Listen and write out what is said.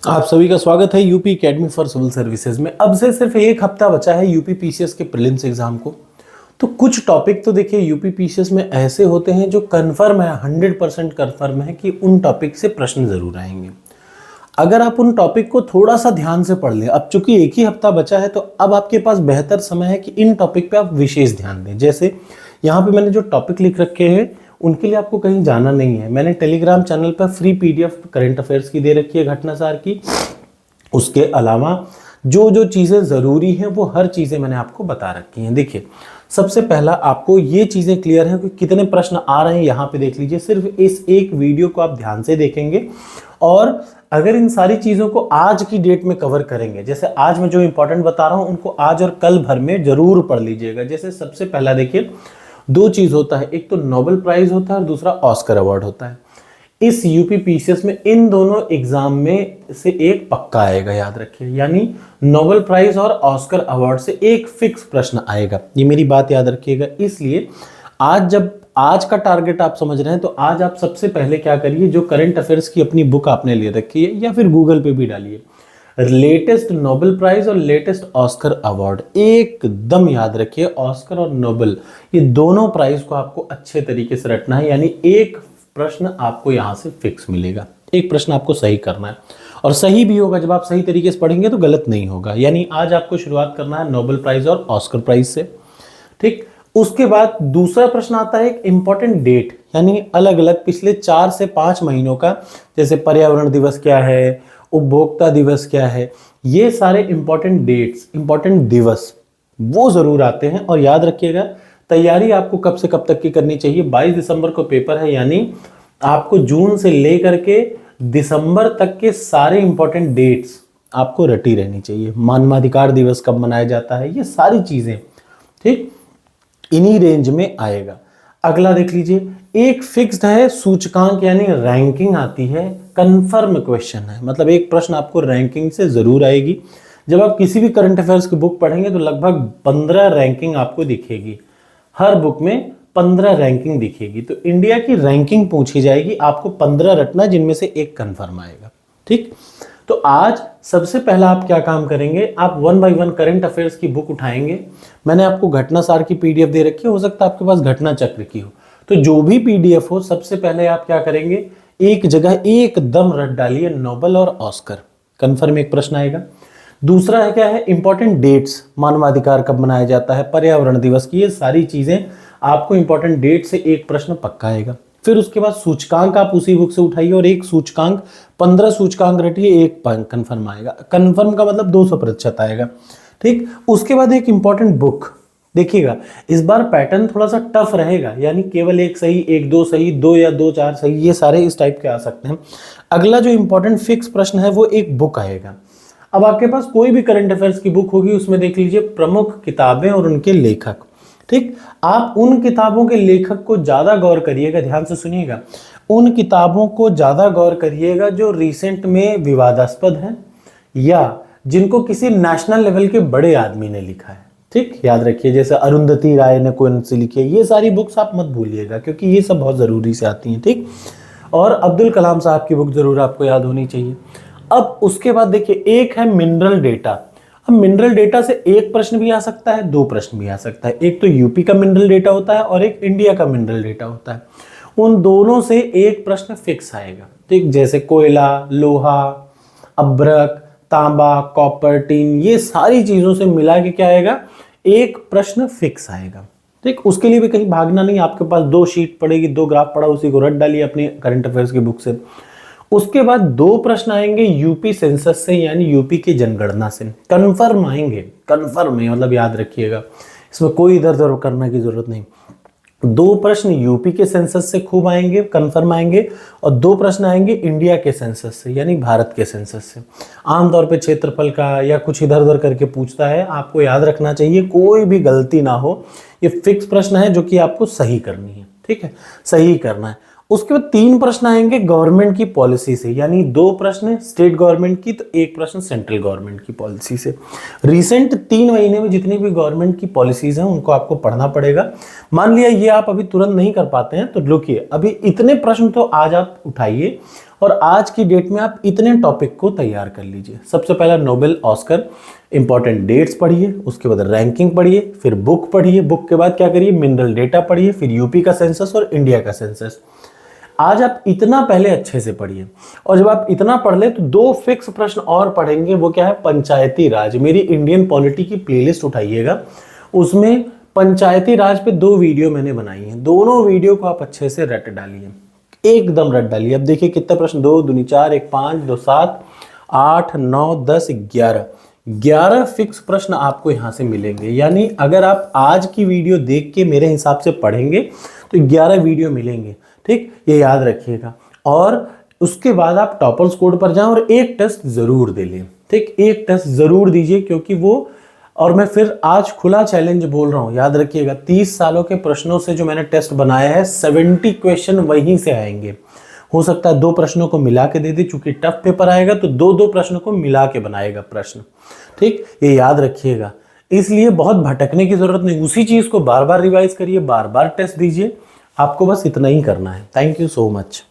आप सभी का स्वागत है UP academy for civil services में। अब से सिर्फ एक हफ्ता बचा है यूपी पीसीएस के प्रीलिम्स एग्जाम को। तो कुछ टॉपिक तो देखिए यूपी पीसीएस में ऐसे होते हैं जो कंफर्म है, 100% कंफर्म है कि उन टॉपिक से प्रश्न जरूर आएंगे। अगर आप उन टॉपिक को थोड़ा सा ध्यान से पढ़ लें, अब चूंकि एक ही हफ्ता बचा है तो अब आपके पास बेहतर समय है कि इन टॉपिक पे आप विशेष ध्यान दें। जैसे यहाँ पे मैंने जो टॉपिक लिख रखे हैं उनके लिए आपको कहीं जाना नहीं है। मैंने टेलीग्राम चैनल पर फ्री पीडीएफ करंट अफेयर्स की दे रखी है, घटनासार की। उसके अलावा जो जो चीज़ें ज़रूरी हैं वो हर चीज़ें मैंने आपको बता रखी हैं। देखिए, सबसे पहला आपको ये चीज़ें क्लियर है कि कितने प्रश्न आ रहे हैं, यहाँ पे देख लीजिए। सिर्फ इस एक वीडियो को आप ध्यान से देखेंगे और अगर इन सारी चीज़ों को आज की डेट में कवर करेंगे, जैसे आज मैं जो इंपॉर्टेंट बता रहा हूँ उनको आज और कल भर में जरूर पढ़ लीजिएगा। जैसे सबसे पहला देखिए, दो चीज़ होता है, एक तो नोबेल प्राइज़ होता है और दूसरा ऑस्कर अवार्ड होता है। इस यूपी पीसीएस में इन दोनों एग्जाम में से एक पक्का आएगा, याद रखिए। यानी नोबेल प्राइज और ऑस्कर अवार्ड से एक फिक्स प्रश्न आएगा, ये मेरी बात याद रखिएगा। इसलिए आज का टारगेट आप समझ रहे हैं तो आज आप सबसे पहले क्या करिए, जो करंट अफेयर्स की अपनी बुक आपने ले रखी है या फिर गूगल पे भी डालिए, लेटेस्ट नोबेल प्राइज और लेटेस्ट ऑस्कर अवार्ड एकदम याद रखिए। ऑस्कर और नोबेल ये दोनों प्राइज को आपको अच्छे तरीके से रटना है। यानी एक प्रश्न आपको यहां से फिक्स मिलेगा, एक प्रश्न आपको सही करना है और सही भी होगा। जब आप सही तरीके से पढ़ेंगे तो गलत नहीं होगा। यानी आज आपको शुरुआत करना है नोबेल प्राइज और ऑस्कर प्राइज से, ठीक। उसके बाद दूसरा प्रश्न आता है एक इंपॉर्टेंट डेट, यानी अलग अलग पिछले 4 से 5 महीनों का, जैसे पर्यावरण दिवस क्या है, उपभोक्ता दिवस क्या है, ये सारे इंपॉर्टेंट डेट्स, इंपॉर्टेंट दिवस वो जरूर आते हैं। और याद रखिएगा, तैयारी आपको कब से कब तक की करनी चाहिए। 22 दिसंबर को पेपर है, यानी आपको जून से लेकर के दिसंबर तक के सारे इंपॉर्टेंट डेट्स आपको रटी रहनी चाहिए। मानवाधिकार दिवस कब मनाया जाता है, ये सारी चीजें, ठीक, इन्हीं रेंज में आएगा। अगला देख लीजिए, एक फिक्स्ड है सूचकांक, यानी रैंकिंग आती है, कंफर्म क्वेश्चन है, मतलब एक प्रश्न आपको रैंकिंग से जरूर आएगी। जब आप किसी भी करंट अफेयर्स की बुक पढ़ेंगे तो लगभग 15 रैंकिंग आपको दिखेगी, हर बुक में 15 रैंकिंग दिखेगी। तो इंडिया की रैंकिंग पूछी जाएगी, आपको 15 रटना, जिनमें से एक कंफर्म आएगा, ठीक। तो आज सबसे पहला आप क्या काम करेंगे, आप 1 बाय 1 करंट अफेयर्स की बुक उठाएंगे। मैंने आपको घटनासार की पीडीएफ दे रखी है, हो सकता है आपके पास घटना चक्र की हो, तो जो भी पीडीएफ हो, सबसे पहले आप क्या करेंगे, एक जगह एकदम रट डालिए नोबेल और ऑस्कर, कंफर्म एक प्रश्न आएगा। दूसरा है क्या है, इंपॉर्टेंट डेट्स, मानवाधिकार कब मनाया जाता है, पर्यावरण दिवस की, ये सारी चीजें आपको इंपॉर्टेंट डेट से एक प्रश्न पक्का आएगा। फिर उसके बाद सूचकांक आप उसी बुक से उठाइए और एक सूचकांक, 15 सूचकांक रटिए, एक कंफर्म आएगा। कंफर्म का मतलब 200% आएगा, ठीक। उसके बाद एक इंपॉर्टेंट बुक, देखिएगा इस बार पैटर्न थोड़ा सा टफ रहेगा, यानी केवल एक सही, एक दो सही, 2 या 2 4 सही, ये सारे इस टाइप के आ सकते हैं। अगला जो इंपॉर्टेंट फिक्स प्रश्न है वो एक बुक आएगा। अब आपके पास कोई भी करंट अफेयर्स की बुक होगी, उसमें देख लीजिए प्रमुख किताबें और उनके लेखक, ठीक। आप उन किताबों के लेखक को ज्यादा गौर करिएगा, ध्यान से सुनिएगा, उन किताबों को ज्यादा गौर करिएगा जो रिसेंट में विवादास्पद है या जिनको किसी नेशनल लेवल के बड़े आदमी ने लिखा है, ठीक। याद रखिए, जैसे अरुंधति राय ने कौन सी लिखी है, ये सारी बुक्स आप मत भूलिएगा क्योंकि ये सब बहुत जरूरी से आती हैं, ठीक। और अब्दुल कलाम साहब की बुक जरूर आपको याद होनी चाहिए। अब उसके बाद देखिए, एक है मिनरल डेटा। अब मिनरल डेटा से एक प्रश्न भी आ सकता है, 2 प्रश्न भी आ सकता है। एक तो यूपी का मिनरल डेटा होता है और एक इंडिया का मिनरल डेटा होता है। उन दोनों से एक प्रश्न फिक्स आएगा, ठीक। जैसे कोयला, लोहा, अभ्रक, तांबा, कॉपर, टीन, ये सारी चीजों से मिला के क्या आएगा, एक प्रश्न फिक्स आएगा, ठीक। उसके लिए भी कहीं भागना नहीं, आपके पास 2 शीट पड़ेगी, 2 ग्राफ पड़ा, उसी को रट डालिए अपनी करंट अफेयर्स की बुक से। उसके बाद 2 प्रश्न आएंगे यूपी सेंसस से, यानी यूपी की जनगणना से, कंफर्म आएंगे, कंफर्म है, मतलब याद रखिएगा, इसमें कोई इधर उधर करने की जरूरत नहीं। 2 प्रश्न यूपी के सेंसस से खूब आएंगे, कंफर्म आएंगे, और 2 प्रश्न आएंगे इंडिया के सेंसस से, यानी भारत के सेंसस से। आमतौर पे क्षेत्रफल का या कुछ इधर उधर करके पूछता है, आपको याद रखना चाहिए, कोई भी गलती ना हो। ये फिक्स प्रश्न है जो कि आपको सही करनी है, ठीक है, सही करना है। उसके बाद 3 प्रश्न आएंगे गवर्नमेंट की पॉलिसी से, यानी 2 प्रश्न स्टेट गवर्नमेंट की तो 1 प्रश्न सेंट्रल गवर्नमेंट की पॉलिसी से। रिसेंट 3 महीने में जितनी भी गवर्नमेंट की पॉलिसीज हैं उनको आपको पढ़ना पड़ेगा। मान लिया ये आप अभी तुरंत नहीं कर पाते हैं तो रुकिए, अभी इतने प्रश्न तो आज आप उठाइए और आज की डेट में आप इतने टॉपिक को तैयार कर लीजिए। सबसे पहला नोबेल ऑस्कर, इंपॉर्टेंट डेट्स पढ़िए, उसके बाद रैंकिंग पढ़िए, फिर बुक पढ़िए, बुक के बाद क्या करिए, मिनरल डेटा पढ़िए, फिर यूपी का सेंसस और इंडिया का सेंसस। आज आप इतना पहले अच्छे से पढ़िए, और जब आप इतना पढ़ ले तो 2 फिक्स प्रश्न और पढ़ेंगे। वो क्या है, पंचायती राज। मेरी इंडियन पॉलिटी की प्लेलिस्ट उठाइएगा, उसमें पंचायती राज पे 2 वीडियो मैंने बनाई हैं। दोनों वीडियो को आप अच्छे से रट डालिए, एकदम रट डालिए। अब देखिए कितने प्रश्न, 2 दूनी 4, 1 5, 2 7, 8 9 10 11 फिक्स प्रश्न आपको यहां से मिलेंगे। यानी अगर आप आज की वीडियो देख के मेरे हिसाब से पढ़ेंगे तो 11 वीडियो मिलेंगे। ठीक, ये याद रखिएगा। और उसके बाद आप टॉपर्स कोड पर जाएं और एक टेस्ट जरूर दे लें। ठीक, एक टेस्ट जरूर दीजिए, क्योंकि वो, और मैं फिर आज खुला चैलेंज बोल रहा हूं, याद रखिएगा 30 सालों के प्रश्नों से जो मैंने टेस्ट बनाया है 70 क्वेश्चन वहीं से आएंगे। हो सकता है 2 प्रश्नों को मिला के दे दे, चूंकि टफ पेपर आएगा तो 2 प्रश्नों को मिला के बनाएगा प्रश्न। ठीक, ये याद रखिएगा। इसलिए बहुत भटकने की जरूरत नहीं, उसी चीज को बार बार रिवाइज करिए, बार बार टेस्ट दीजिए। आपको बस इतना ही करना है। Thank you so much.